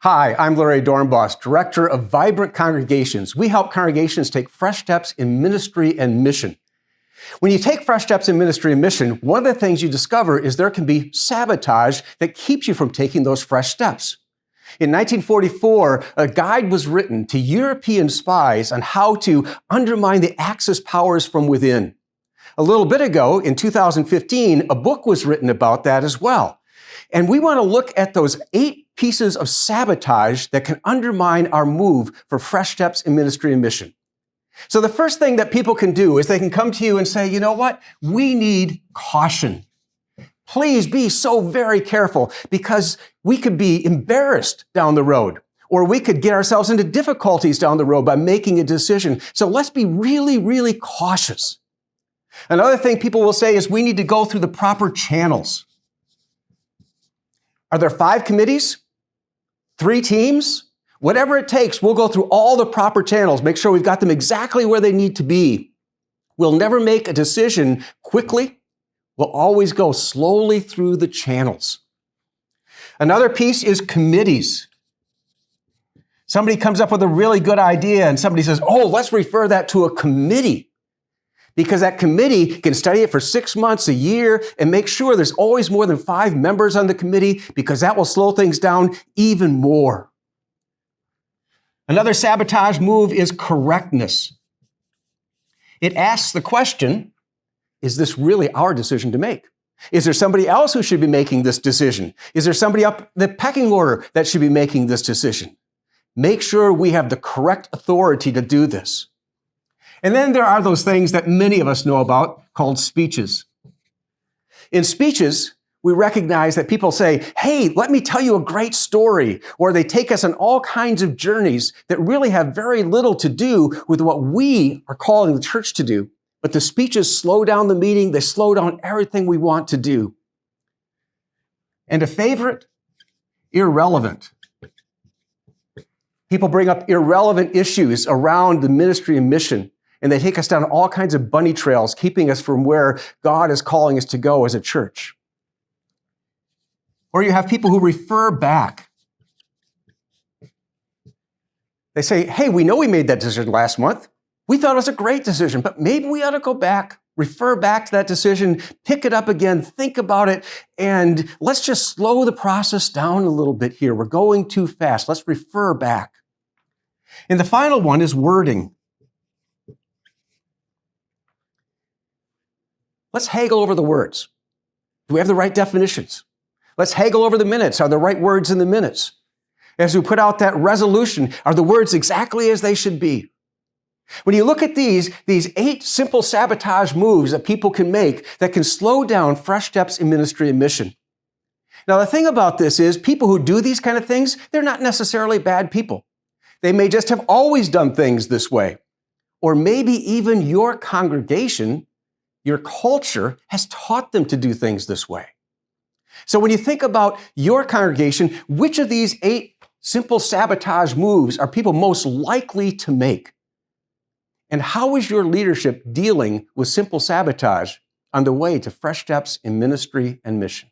Hi, I'm Larry Doornbos, Director of Vibrant Congregations. We help congregations take fresh steps in ministry and mission. When you take fresh steps in ministry and mission, one of the things you discover is there can be sabotage that keeps you from taking those fresh steps. In 1944, a guide was written to European spies on how to undermine the Axis powers from within. A little bit ago, in 2015, a book was written about that as well. And we want to look at those 8 pieces of sabotage that can undermine our move for fresh steps in ministry and mission. So the first thing that people can do is they can come to you and say, you know what? We need caution. Please be so very careful because we could be embarrassed down the road, or we could get ourselves into difficulties down the road by making a decision. So let's be really, really cautious. Another thing people will say is we need to go through the proper channels. Are there 5 committees? 3 teams? Whatever it takes, we'll go through all the proper channels, make sure we've got them exactly where they need to be. We'll never make a decision quickly. We'll always go slowly through the channels. Another piece is committees. Somebody comes up with a really good idea and somebody says, oh, let's refer that to a committee. Because that committee can study it for 6 months, a year, and make sure there's always more than 5 members on the committee, because that will slow things down even more. Another sabotage move is correctness. It asks the question, is this really our decision to make? Is there somebody else who should be making this decision? Is there somebody up the pecking order that should be making this decision? Make sure we have the correct authority to do this. And then there are those things that many of us know about called speeches. In speeches, we recognize that people say, hey, let me tell you a great story, or they take us on all kinds of journeys that really have very little to do with what we are calling the church to do. But the speeches slow down the meeting, they slow down everything we want to do. And a favorite, irrelevant. People bring up irrelevant issues around the ministry and mission. And they take us down all kinds of bunny trails, keeping us from where God is calling us to go as a church. Or you have people who refer back. They say, hey, we know we made that decision last month. We thought it was a great decision, but maybe we ought to go back, refer back to that decision, pick it up again, think about it, and let's just slow the process down a little bit here. We're going too fast. Let's refer back. And the final one is wording. Let's haggle over the words. Do we have the right definitions? Let's haggle over the minutes. Are the right words in the minutes? As we put out that resolution, are the words exactly as they should be? When you look at these 8 simple sabotage moves that people can make that can slow down fresh steps in ministry and mission. Now, the thing about this is people who do these kind of things, they're not necessarily bad people. They may just have always done things this way. Or maybe even your congregation, your culture has taught them to do things this way. So when you think about your congregation, which of these 8 simple sabotage moves are people most likely to make? And how is your leadership dealing with simple sabotage on the way to fresh steps in ministry and mission?